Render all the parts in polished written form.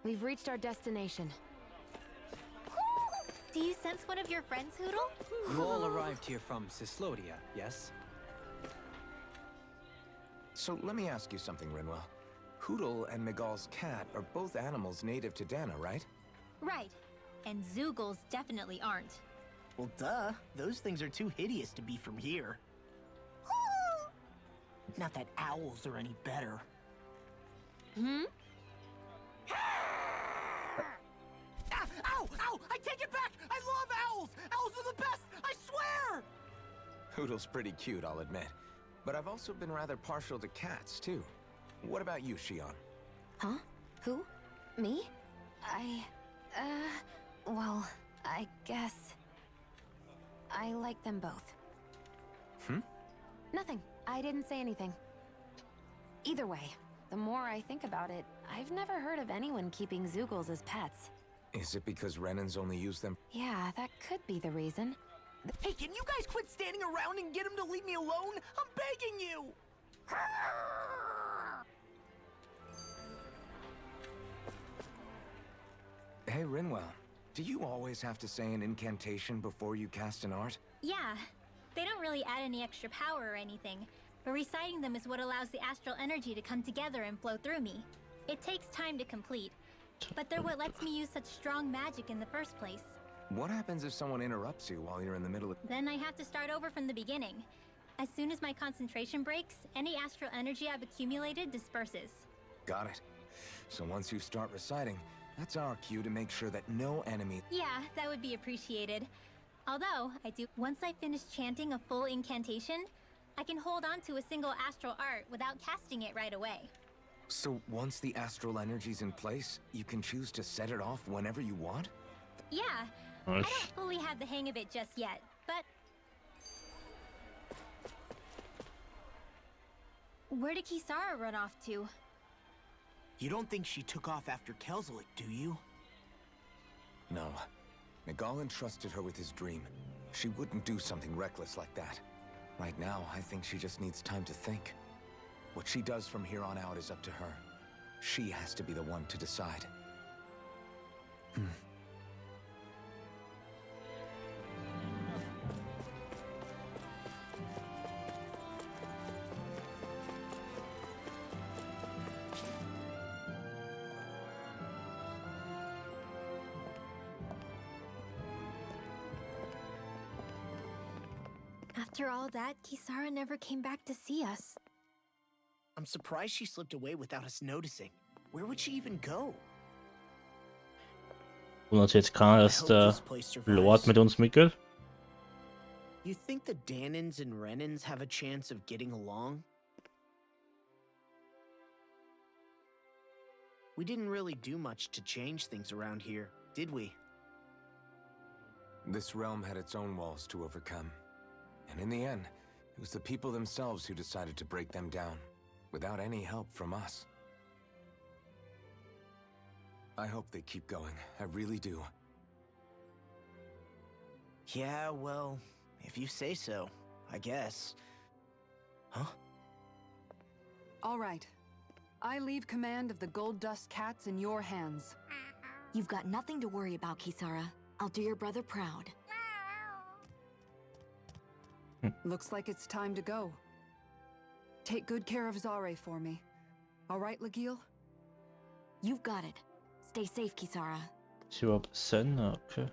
We've reached our destination. Do you sense one of your friends, Hoodle? You all arrived here from Cislodia, yes? So let me ask you something, Rinwell. Hoodle and Miguel's cat are both animals native to Dana, right? Right. And Zoogles definitely aren't. Well, duh. Those things are too hideous to be from here. Not that owls are any better. Hmm? Ow! Ow! I take it back! I love owls! Owls are the best! I swear! Hoodle's pretty cute, I'll admit. But I've also been rather partial to cats, too. What about you, Shion? Huh? Who? Me? Well, I guess... I like them both. Nothing. I didn't say anything. Either way, the more I think about it, I've never heard of anyone keeping Zoogles as pets. Is it because Renans only use them? Yeah, that could be the reason. Hey, can you guys quit standing around and get him to leave me alone? I'm begging you! Hey, Rinwell. Do you always have to say an incantation before you cast an art? Yeah. They don't really add any extra power or anything, but reciting them is what allows the astral energy to come together and flow through me. It takes time to complete, but they're what lets me use such strong magic in the first place. What happens if someone interrupts you while you're in the middle of... Then I have to start over from the beginning. As soon as my concentration breaks, any astral energy I've accumulated disperses. Got it. So once you start reciting, that's our cue to make sure that no enemy... Yeah, that would be appreciated. Although, once I finish chanting a full incantation, I can hold on to a single astral art without casting it right away. So once the astral energy's in place, you can choose to set it off whenever you want? Yeah, I don't fully have the hang of it just yet, but... Where did Kisara run off to? You don't think she took off after Kelzelik, do you? No. Miguel entrusted her with his dream. She wouldn't do something reckless like that. Right now, I think she just needs time to think. What she does from here on out is up to her. She has to be the one to decide. After all that, Kisara never came back to see us. I'm surprised she slipped away without us noticing. Where would she even go? Wundert jetzt keiner, dass der Lord mit uns mitgeht? You think the Danans and Renans have a chance of getting along? We didn't really do much to change things around here, did we? This realm had its own walls to overcome. And in the end, it was the people themselves who decided to break them down, without any help from us. I hope they keep going. I really do. Yeah, well, if you say so, I guess. Huh? All right. I leave command of the Gold Dust Cats in your hands. You've got nothing to worry about, Kisara. I'll do your brother proud. Looks like it's time to go. Take good care of Zare for me. All right, Legil? You've got it. Stay safe, Kisara. Ist sie überhaupt Zen? Ah, okay.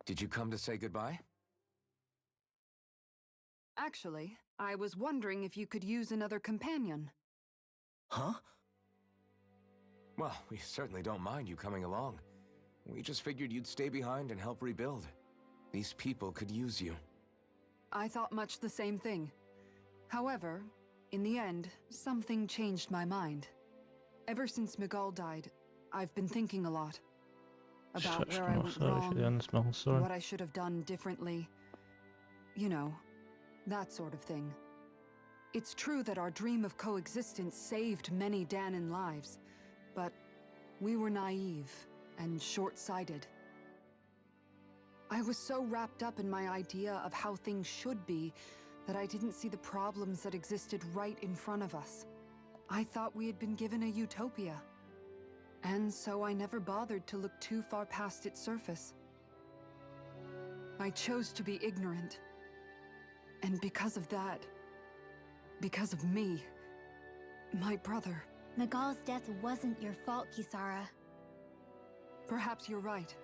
Did you come to say goodbye? Actually, I was wondering if you could use another companion. Huh? Well, we certainly don't mind you coming along. We just figured you'd stay behind and help rebuild. These people could use you. I thought much the same thing. However, in the end, something changed my mind. Ever since Miguel died, I've been thinking a lot. about where I went wrong, what I should have done differently. You know, that sort of thing. It's true that our dream of coexistence saved many Danon lives, but we were naive and short-sighted. I was so wrapped up in my idea of how things should be that I didn't see the problems that existed right in front of us. I thought we had been given a utopia. And so I never bothered to look too far past its surface. I chose to be ignorant. And because of that, because of me, my brother... Nagal's death wasn't your fault, Kisara. Perhaps you're right.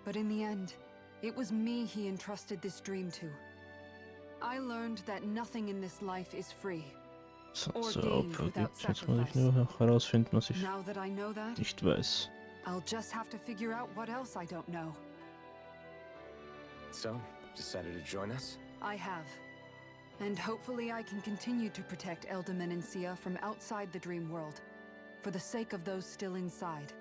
But in the end, it was me he entrusted this dream to. I learned that nothing in this life is free. So, Opfer gibt. Jetzt muss ich nur herausfinden, was ich Now that I know that, nicht weiß. I'll just have to figure out what else I don't know. So, decided to join us? I have. And hopefully I can continue to protect Eldaman and Sia from outside the dream world, for the sake of those still inside.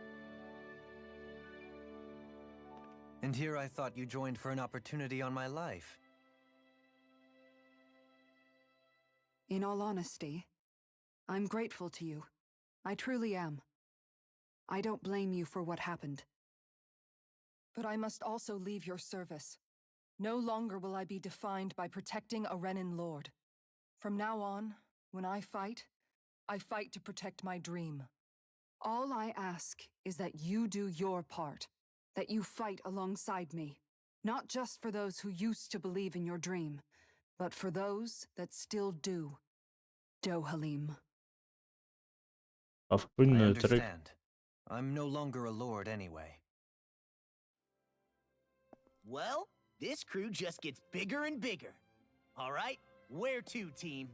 And here I thought you joined for an opportunity on my life. In all honesty, I'm grateful to you. I truly am. I don't blame you for what happened. But I must also leave your service. No longer will I be defined by protecting a Renan lord. From now on, when I fight to protect my dream. All I ask is that you do your part, that you fight alongside me, not just for those who used to believe in your dream, but for those that still do. Dohalim. I understand. I'm no longer a lord anyway. Well, this crew just gets bigger and bigger. All right, where to, team?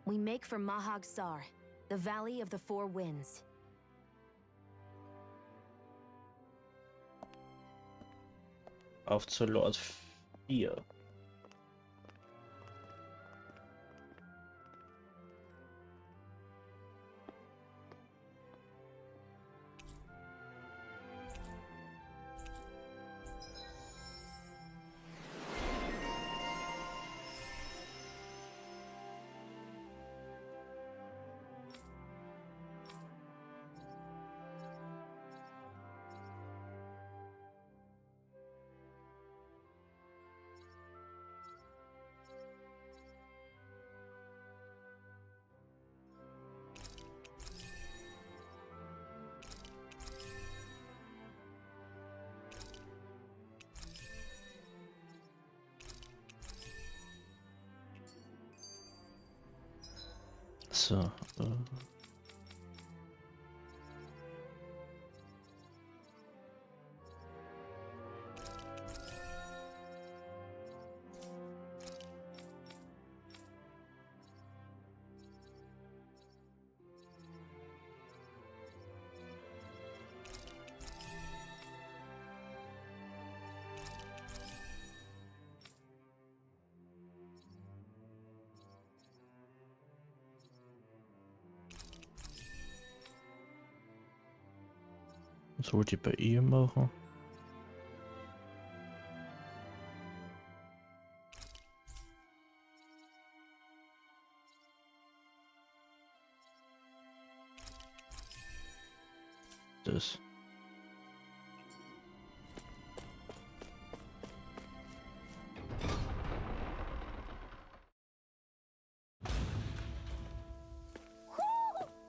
We make for Mahag Sar, the Valley of the Four Winds. Auf zur Lord 4. So, was wollte ich bei ihr machen? Das.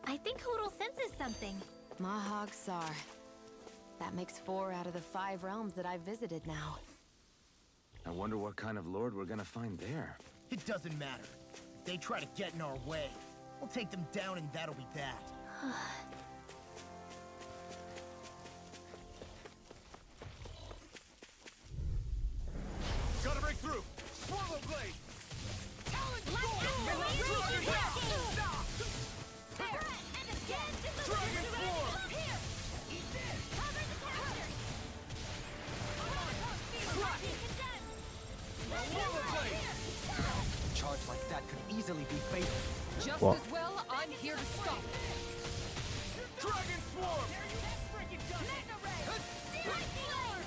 I think Hoodle senses something. Mahag Sar. That makes 4 out of the 5 realms that I've visited now. I wonder what kind of lord we're gonna find there. It doesn't matter. If they try to get in our way, we'll take them down and that'll be that. Gotta break through! Swallow blade! Charge like that could easily be fatal. Just as well, I'm here to stop. Dragon Swarm! Mega Ray! Lightning Orb!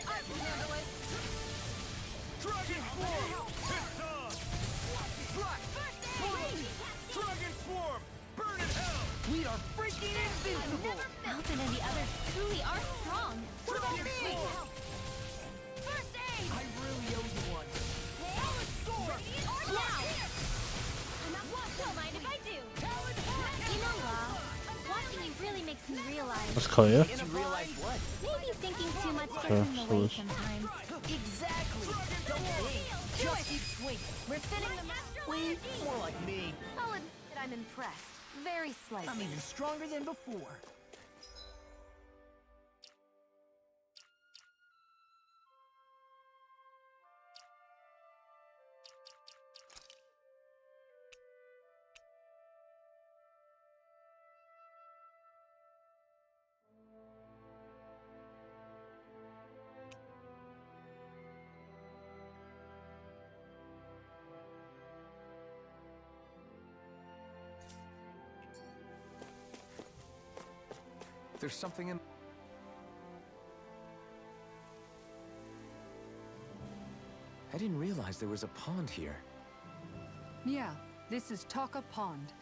I can handle it! Dragon Swarm! It's on! Flash! Dragon Swarm! Burn in hell! We are freaking invincible! Felt that any others truly are strong. What about me? First aid! I really owe you one. Talon Sword! Now! Don't mind if I do. You know, watching you really makes me realize Was kan je? You realize what? maybe thinking too much gets Ja, in the way zo is. sometimes. Exactly! Don't think. Just keep swinging. We're fitting them. Wait, more like me. I'll admit that I'm impressed. Very slightly. I'm even stronger than before. There's something in... I didn't realize there was a pond here. Yeah, this is Taka Pond.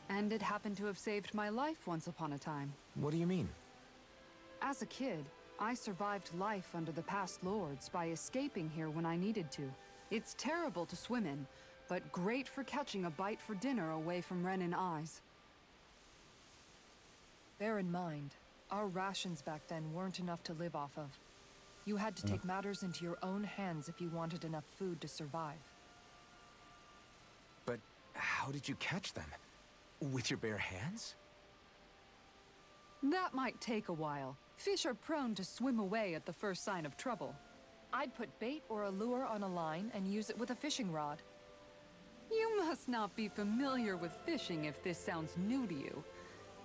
And it happened to have saved my life once upon a time. What do you mean? As a kid, I survived life under the past lords by escaping here when I needed to. It's terrible to swim in, but great for catching a bite for dinner away from Ren and eyes. Bear in mind, our rations back then weren't enough to live off of. You had to take matters into your own hands if you wanted enough food to survive. But how did you catch them? With your bare hands? That might take a while. Fish are prone to swim away at the first sign of trouble. I'd put bait or a lure on a line and use it with a fishing rod. You must not be familiar with fishing if this sounds new to you.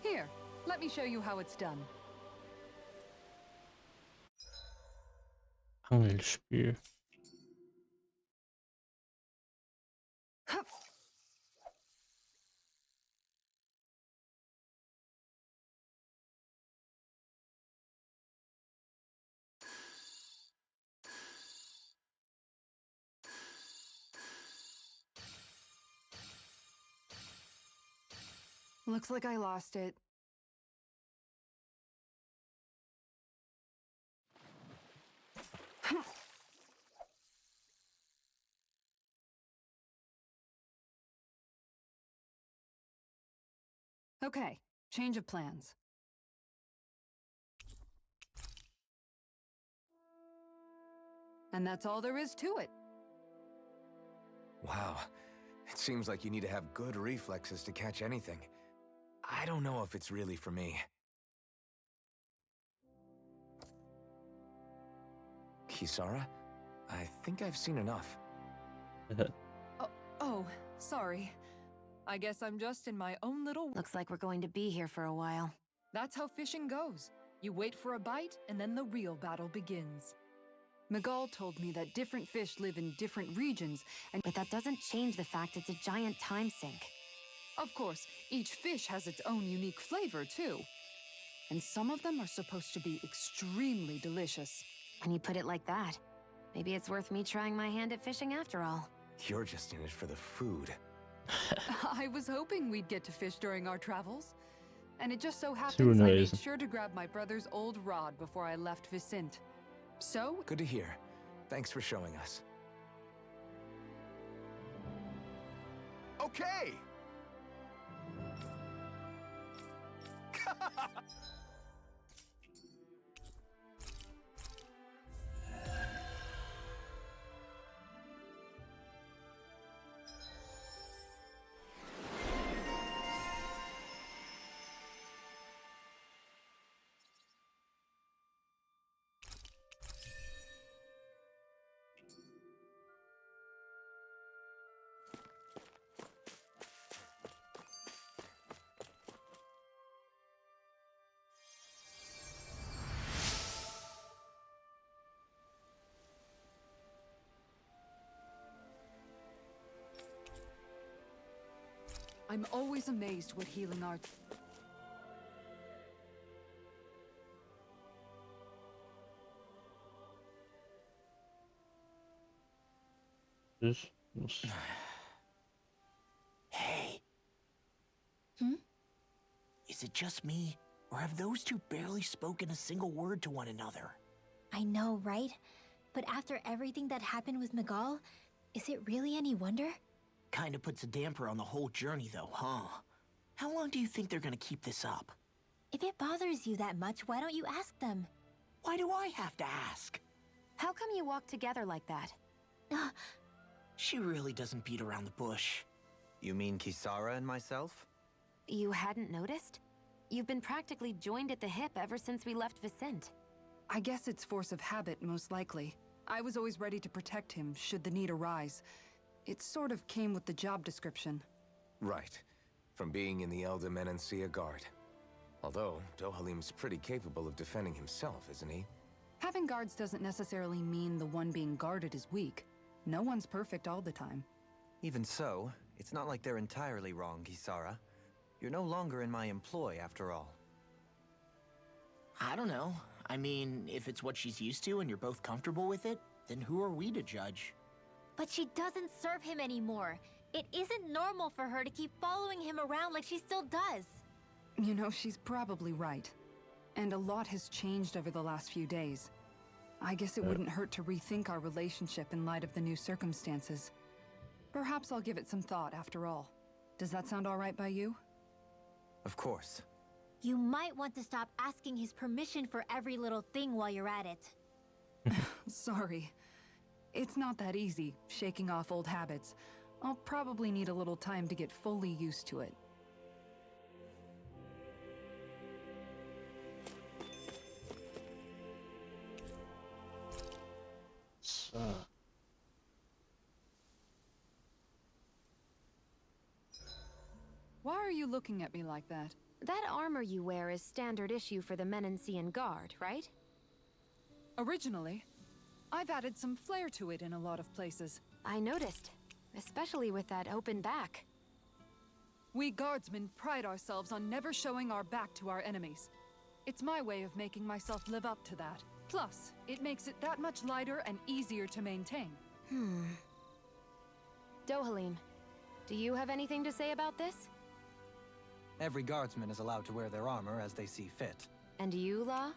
Here, let me show you how it's done. Angelspiel. Looks like I lost it. Okay, change of plans. And that's all there is to it. Wow. It seems like you need to have good reflexes to catch anything. I don't know if it's really for me. Kisara? I think I've seen enough. Oh, sorry. I guess I'm just in my own little... Looks like we're going to be here for a while. That's how fishing goes. You wait for a bite, and then the real battle begins. Miguel told me that different fish live in different regions, and But that doesn't change the fact it's a giant time sink. of course, each fish has its own unique flavor, too. And some of them are supposed to be extremely delicious. When you put it like that, maybe it's worth me trying my hand at fishing after all. You're just in it for the food. I was hoping we'd get to fish during our travels. And it just so happens Super I made nice. sure to grab my brother's old rod before I left Vicente. So, Good to hear. Thanks for showing us. Okay! I'm always amazed what healing arts... Hey. Is it just me, or have those two barely spoken a single word to one another? I know, right? But after everything that happened with Miguel, is it really any wonder? Kinda puts a damper on the whole journey though, huh? How long do you think they're gonna keep this up? If it bothers you that much, why don't you ask them? Why do I have to ask? How come you walk together like that? She really doesn't beat around the bush. You mean Kisara and myself? You hadn't noticed? You've been practically joined at the hip ever since we left Vicente. I guess it's force of habit, most likely. I was always ready to protect him, should the need arise. It sort of came with the job description. Right. From being in the Elder Menancia Guard. Although, Dohalim's pretty capable of defending himself, isn't he? Having guards doesn't necessarily mean the one being guarded is weak. No one's perfect all the time. Even so, it's not like they're entirely wrong, Kisara. You're no longer in my employ, after all. I don't know. I mean, if it's what she's used to and you're both comfortable with it, then who are we to judge? But she doesn't serve him anymore. It isn't normal for her to keep following him around like she still does. You know, she's probably right. And a lot has changed over the last few days. I guess it wouldn't hurt to rethink our relationship in light of the new circumstances. Perhaps I'll give it some thought after all. Does that sound all right by you? Of course. You might want to stop asking his permission for every little thing while you're at it. Sorry. It's not that easy, shaking off old habits. I'll probably need a little time to get fully used to it. Why are you looking at me like that? That armor you wear is standard issue for the Menancian Guard, right? Originally, I've added some flair to it in a lot of places. I noticed, especially with that open back. We guardsmen pride ourselves on never showing our back to our enemies. It's my way of making myself live up to that. Plus, it makes it that much lighter and easier to maintain. Dohalim, do you have anything to say about this? Every guardsman is allowed to wear their armor as they see fit. And you, La?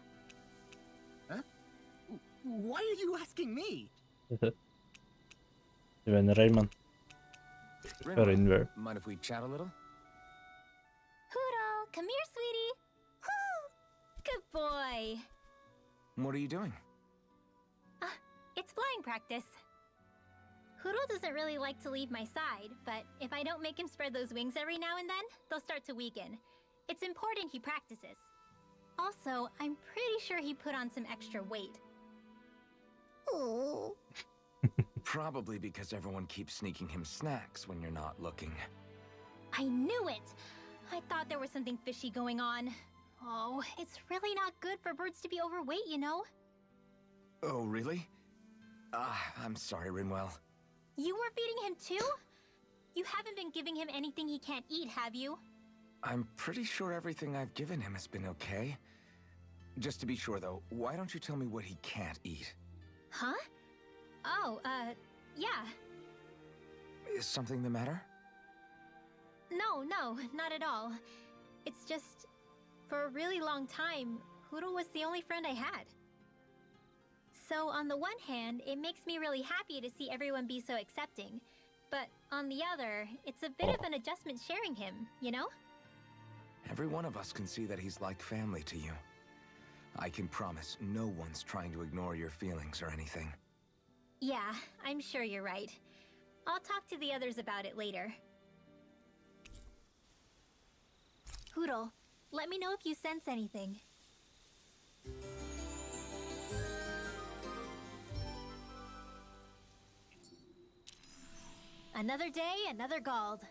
Huh? Why are you asking me? Rayman. Mind if we chat a little? Huro, come here, sweetie. Woo! Good boy. What are you doing? It's flying practice. Huro doesn't really like to leave my side, but if I don't make him spread those wings every now and then, they'll start to weaken. It's important he practices. Also, I'm pretty sure he put on some extra weight. Oh. Probably because everyone keeps sneaking him snacks when you're not looking. I knew it! I thought there was something fishy going on. Oh, it's really not good for birds to be overweight, you know? Oh, really? I'm sorry, Rinwell. You were feeding him too? You haven't been giving him anything he can't eat, have you? I'm pretty sure everything I've given him has been okay. Just to be sure, though, why don't you tell me what he can't eat? Huh? Oh, yeah. Is something the matter? No, not at all. It's just, for a really long time, Huro was the only friend I had. So on the one hand, it makes me really happy to see everyone be so accepting. But on the other, it's a bit of an adjustment sharing him, you know? Every one of us can see that he's like family to you. I can promise no one's trying to ignore your feelings or anything. Yeah, I'm sure you're right. I'll talk to the others about it later. Huro, let me know if you sense anything. Another day, another Gald.